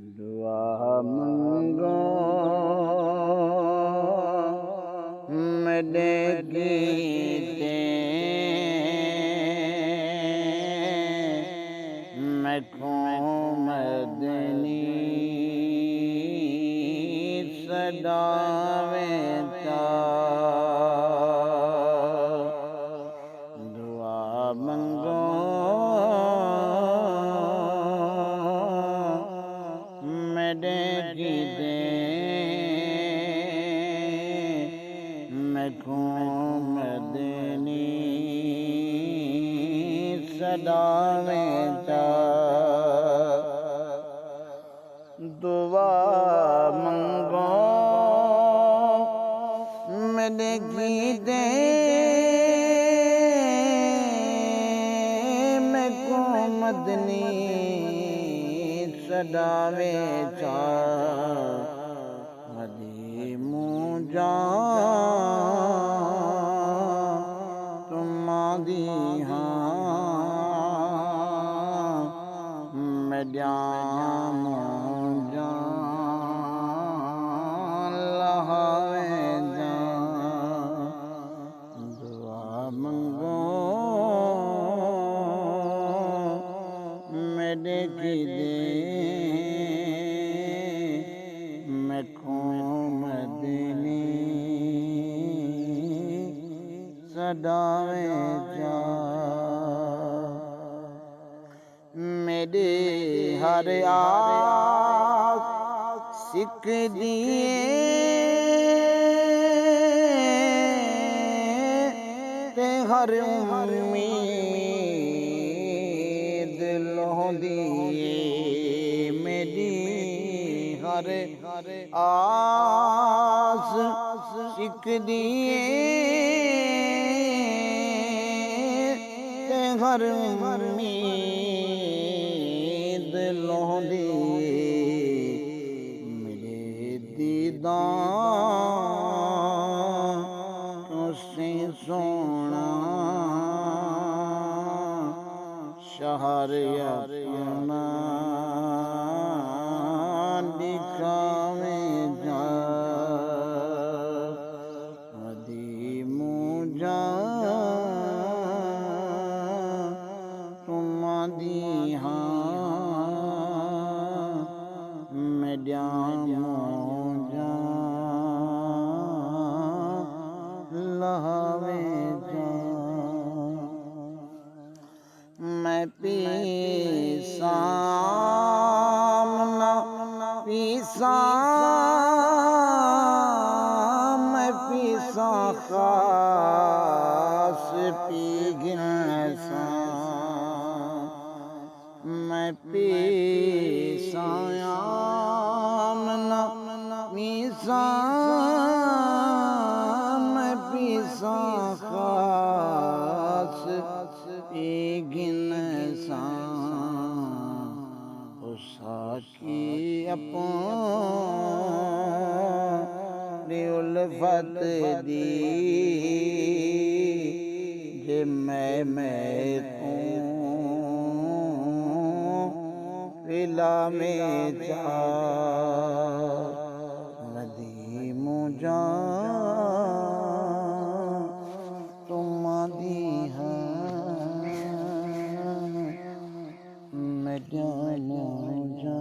दुआ मंगो मेरे कीते मैं मदनी सदावे चा दुआ मंगो मेरे कीते मैं मदनी सदावे चा दुआ मंगो मेरे कीते मैं मदनी सदावे चा हदी मुझा तुम्हारी मैं मुझा लहावे जा दुआ मंगो मेरे कीते मैं मदनी सदावे जा मेरे हर आस सिख दिए ते हर उम्मीद लोह दिए मेरी हर आस सिख दिए ते हर उम्मीद लोह दिए मेरे दीदार तुसे सोना शहर अपना दिखावे जा हदी मुझा तुम्हारी मैं मुझा लहावे जा मैं पीसा पीसा मैं पीसा खास पी गिनसा मैं पीसा मीसा मैं पीसा खास पी गिनसा साकी अपनी उल्फत दी जे मैं पिला में जा नदी मुझा तुम्हारी मैं मुझा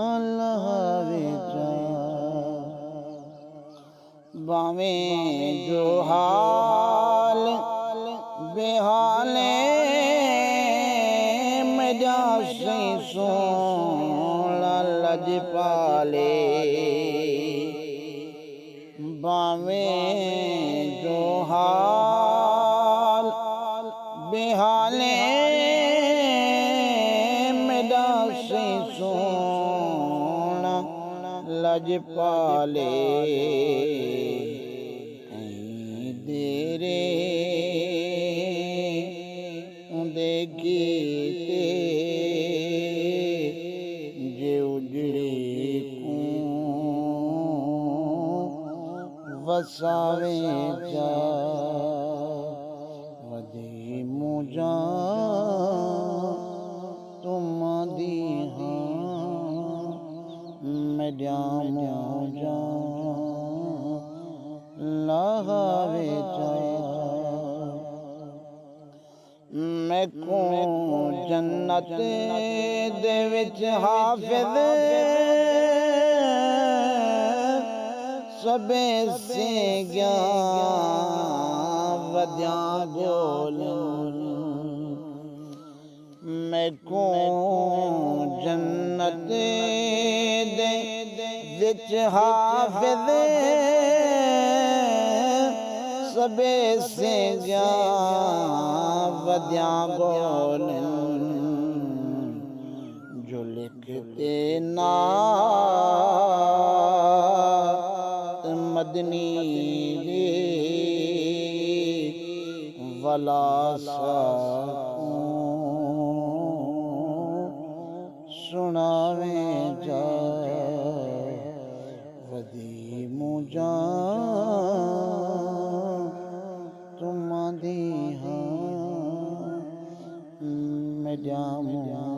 अल्लाह जा बावे जो हाल बेहाले मेरा से सोना लज पाले बावे जो हाल बेहाले मेरा से सोना लज पाले देरे देखीते जे उजड़ी को वसावे जा वदी मुझा तुम दी दे विच हाफिज सबे सिंघिया वधिया गोलन मैं को जन्नत दे विच हाफिज सबे सिंघिया वधिया गोलन जो लिखते नात मदनी रे वला सुनावे जा वदी मुझा तुम दी हाँ मैं जाऊँ